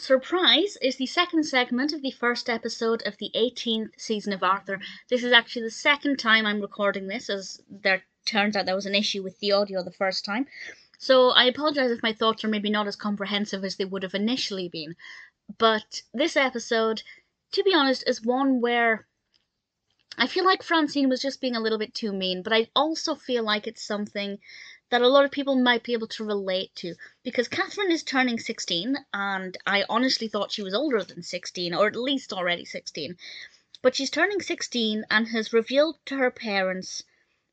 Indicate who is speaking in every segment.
Speaker 1: Surprise is the second segment of the first episode of the 18th season of Arthur. This is actually the second time I'm recording this, as there turns out there was an issue with the audio the first time. So I apologise if my thoughts are maybe not as comprehensive as they would have initially been. But this episode, to be honest, is one where I feel like Francine was just being a little bit too mean, but I also feel like it's something that a lot of people might be able to relate to, because Catherine is turning 16, and I honestly thought she was older than 16, or at least already 16. But she's turning 16 and has revealed to her parents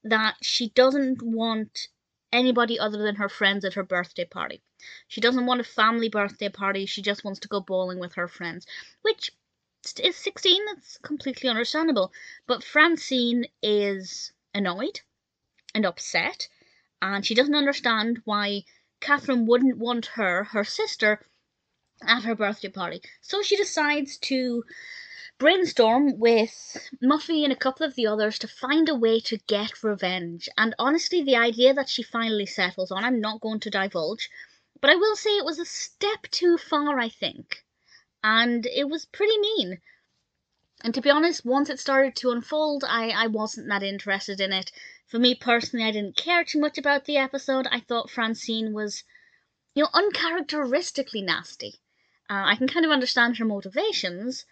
Speaker 1: that she doesn't want anybody other than her friends at her birthday party. She doesn't want a family birthday party, she just wants to go bowling with her friends, which is 16, that's completely understandable. But Francine is annoyed and upset, and she doesn't understand why Catherine wouldn't want her sister, at her birthday party. So she decides to brainstorm with Muffy and a couple of the others to find a way to get revenge. And honestly, the idea that she finally settles on, I'm not going to divulge, but I will say it was a step too far, I think. And it was pretty mean. And to be honest, once it started to unfold, I wasn't that interested in it. For me personally, I didn't care too much about the episode. I thought Francine was, uncharacteristically nasty. I can kind of understand her motivations,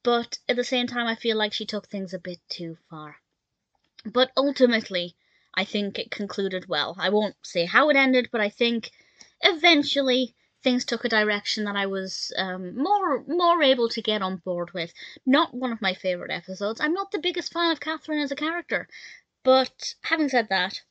Speaker 1: but at the same time, I feel like she took things a bit too far. But ultimately, I think it concluded well. I won't say how it ended, but I think eventually things took a direction that I was more able to get on board with. Not one of my favourite episodes. I'm not the biggest fan of Catherine as a character, but having said that,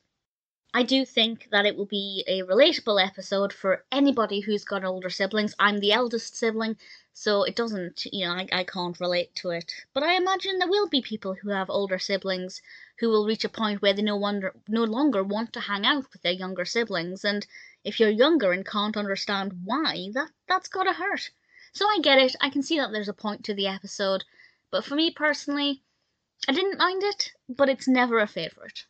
Speaker 1: I do think that it will be a relatable episode for anybody who's got older siblings. I'm the eldest sibling, so it doesn't, I can't relate to it. But I imagine there will be people who have older siblings who will reach a point where they no longer want to hang out with their younger siblings, and if you're younger and can't understand why, that's gotta hurt. So I get it, I can see that there's a point to the episode, but for me personally, I didn't mind it, but it's never a favourite.